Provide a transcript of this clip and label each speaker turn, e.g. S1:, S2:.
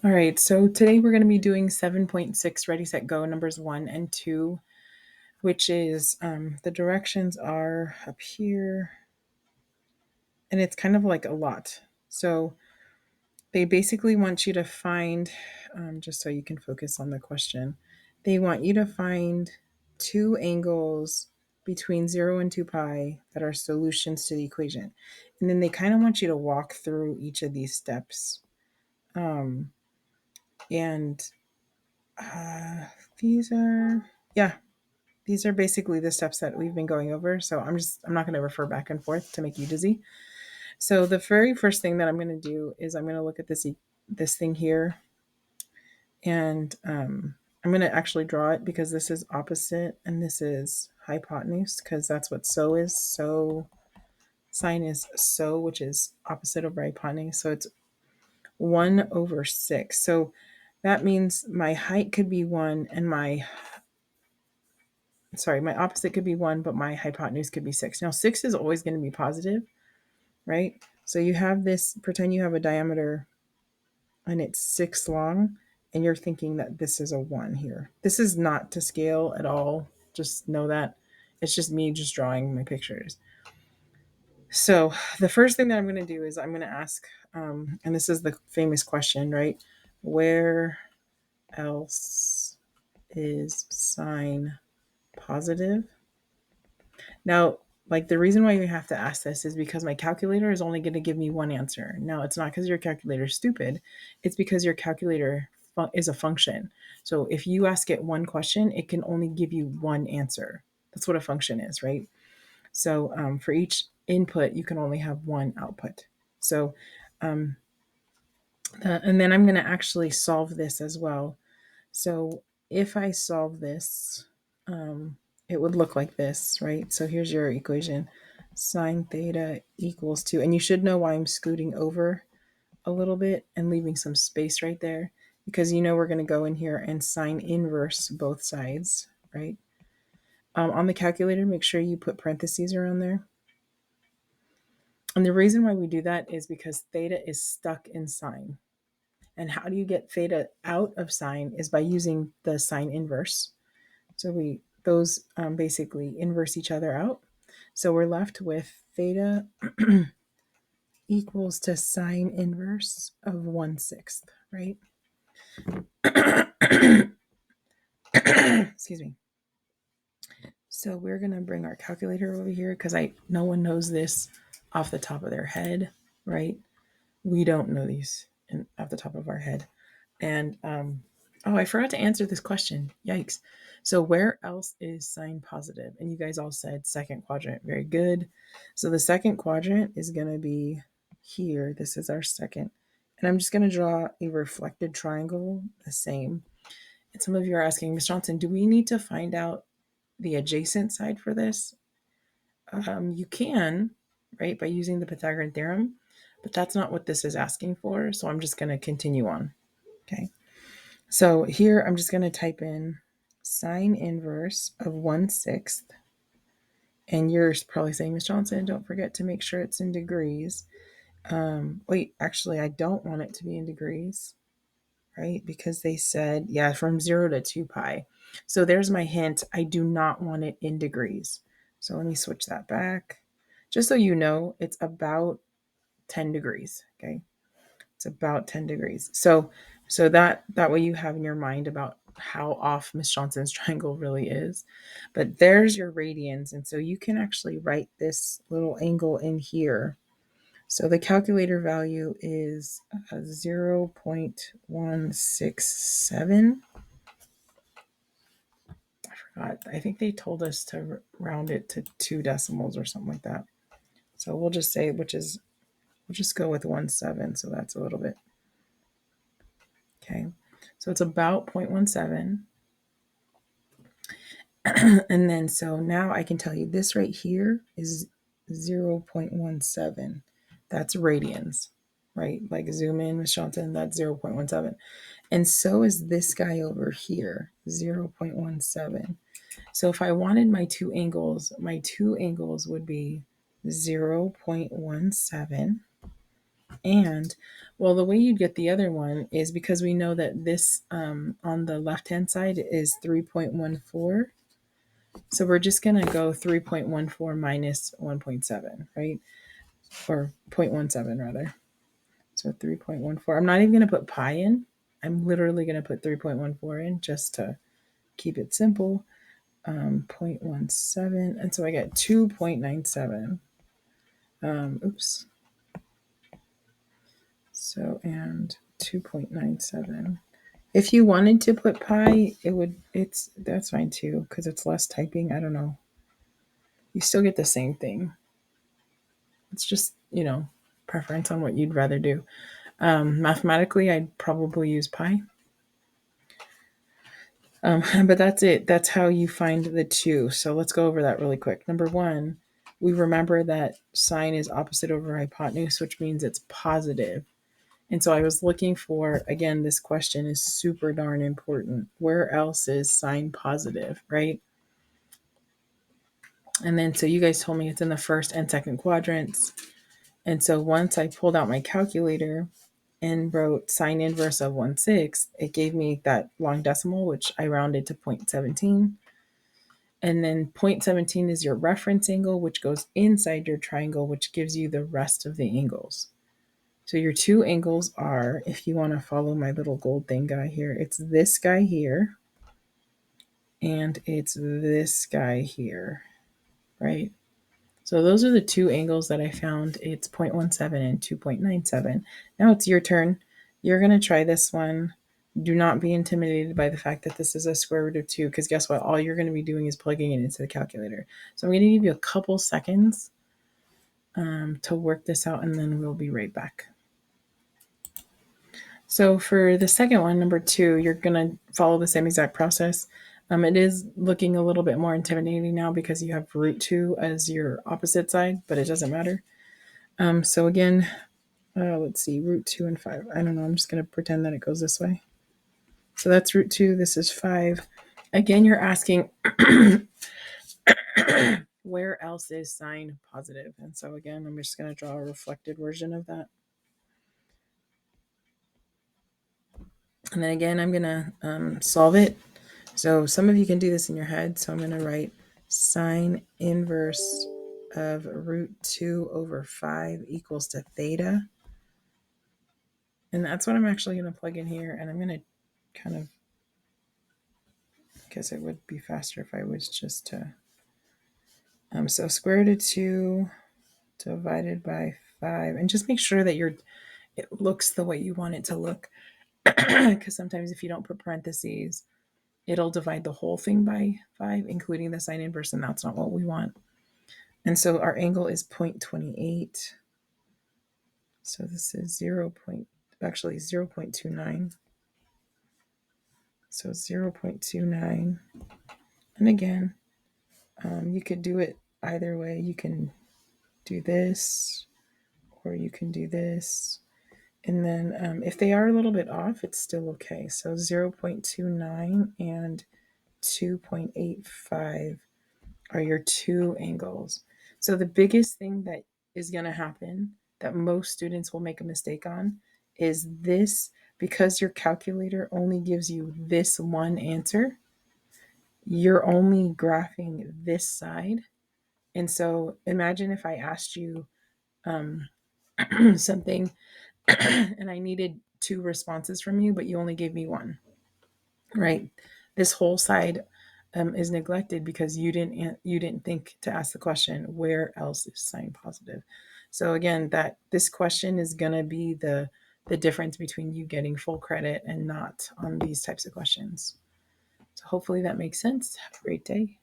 S1: All right, so today we're going to be doing 7.6 Ready, Set, Go, numbers 1 and 2, which is the directions are up here, and it's kind of like a lot. So they basically want you to find, just so you can focus on the question, they want you to find two angles between 0 and 2 pi that are solutions to the equation. And then they kind of want you to walk through each of these steps. And these are, yeah, these are basically the steps that we've been going over. So I'm not going to refer back and forth to make you dizzy. So the very first thing that I'm going to do is I'm going to look at this thing here, and I'm going to actually draw it because this is opposite and this is hypotenuse, because that's what so is. So sine is so, which is opposite of hypotenuse. So it's 1/6. So that means my height could be 1 and my opposite could be 1, but my hypotenuse could be 6. Now 6 is always going to be positive, right? So you have this, pretend you have a diameter and it's 6 long, and you're thinking that this is a 1 here. This is not to scale at all. Just know that. It's just me just drawing my pictures. So the first thing that I'm going to do is I'm going to ask, and this is the famous question, right? Where else is sine positive? Now, like, the reason why you have to ask this is because my calculator is only going to give me one answer. Now, it's not because your calculator is stupid. It's because your calculator is a function. So if you ask it one question, it can only give you one answer. That's what a function is, right? So for each input, you can only have one output. So, and then I'm going to actually solve this as well. So if I solve this, it would look like this, right? So here's your equation. Sine theta equals 2. And you should know why I'm scooting over a little bit and leaving some space right there, because we're going to go in here and sine inverse both sides, right? On the calculator, make sure you put parentheses around there. And the reason why we do that is because theta is stuck in sine. And how do you get theta out of sine is by using the sine inverse. So those basically inverse each other out. So we're left with theta equals to sine inverse of 1/6, right? Excuse me. So we're going to bring our calculator over here, because no one knows this off the top of their head, right? We don't know these off the top of our head. And I forgot to answer this question. Yikes. So where else is sine positive? And you guys all said second quadrant. Very good. So the second quadrant is going to be here. This is our second. And I'm just going to draw a reflected triangle, the same. And some of you are asking, Ms. Johnson, do we need to find out the adjacent side for this? You can, right, by using the Pythagorean theorem, but that's not what this is asking for. So I'm just going to continue on. Okay. So here I'm just going to type in sine inverse of 1/6. And you're probably saying, Ms. Johnson, don't forget to make sure it's in degrees. Wait, actually, I don't want it to be in degrees, right? Because they said, yeah, from 0 to 2 pi. So there's my hint. I do not want it in degrees. So let me switch that back. Just so you know, it's about 10 degrees, okay? It's about 10 degrees. So that way you have in your mind about how off Miss Johnson's triangle really is. But there's your radians. And so you can actually write this little angle in here. So the calculator value is 0.167. I forgot. I think they told us to round it to 2 decimals or something like that. So we'll just say, we'll just go with 1/7. So that's a little bit. Okay. So it's about 0.17. And then, so now I can tell you this right here is 0.17. That's radians, right? Like zoom in, Ms. Johnson, that's 0.17. And so is this guy over here, 0.17. So if I wanted my two angles would be 0.17 And well, the way you'd get the other one is because we know that this on the left-hand side is 3.14. So we're just going to go 3.14 minus 1.7, right? Or 0.17 rather. So 3.14. I'm not even going to put pi in. I'm literally going to put 3.14 in just to keep it simple. 0.17. And so I get 2.97. Oops. So, and 2.97. If you wanted to put pi, that's fine too, because it's less typing. I don't know. You still get the same thing. It's just, preference on what you'd rather do. Mathematically, I'd probably use pi. But that's it. That's how you find the two. So let's go over that really quick. Number one, we remember that sine is opposite over hypotenuse, which means it's positive. And so I was looking for, again, this question is super darn important. Where else is sine positive, right? And then so you guys told me it's in the first and second quadrants. And so once I pulled out my calculator and wrote sine inverse of 1/6, it gave me that long decimal, which I rounded to 0.17. And then 0.17 is your reference angle, which goes inside your triangle, which gives you the rest of the angles. So your two angles are, if you want to follow my little gold thing guy here, it's this guy here, and it's this guy here, right? So those are the two angles that I found. It's 0.17 and 2.97. Now it's your turn. You're going to try this one. Do not be intimidated by the fact that this is a square root of 2, because guess what? All you're going to be doing is plugging it into the calculator. So I'm going to give you a couple seconds to work this out, and then we'll be right back. So for the second one, number 2, you're going to follow the same exact process. It is looking a little bit more intimidating now because you have root 2 as your opposite side, but it doesn't matter. So again, let's see, root 2 and 5. I don't know. I'm just going to pretend that it goes this way. So that's root 2. This is 5. Again, you're asking where else is sine positive? And so again, I'm just going to draw a reflected version of that. And then again, I'm going to solve it. So some of you can do this in your head. So I'm going to write sine inverse of root 2 over 5 equals to theta. And that's what I'm actually going to plug in here. And I'm going to kind of, because it would be faster if I was just to, so square root of 2 divided by 5. And just make sure that it looks the way you want it to look. Because sometimes if you don't put parentheses, it'll divide the whole thing by 5, including the sine inverse, and that's not what we want. And so our angle is 0.28. So this is 0.29. So 0.29. And again, you could do it either way. You can do this, or you can do this. And then if they are a little bit off, it's still okay. So 0.29 and 2.85 are your two angles. So the biggest thing that is going to happen that most students will make a mistake on is this, because your calculator only gives you this one answer, you're only graphing this side. And so imagine if I asked you something and I needed 2 responses from you, but you only gave me 1, right? This whole side is neglected because you didn't think to ask the question, where else is sine positive? So again, this question is going to be the difference between you getting full credit and not on these types of questions. So hopefully that makes sense. Have a great day.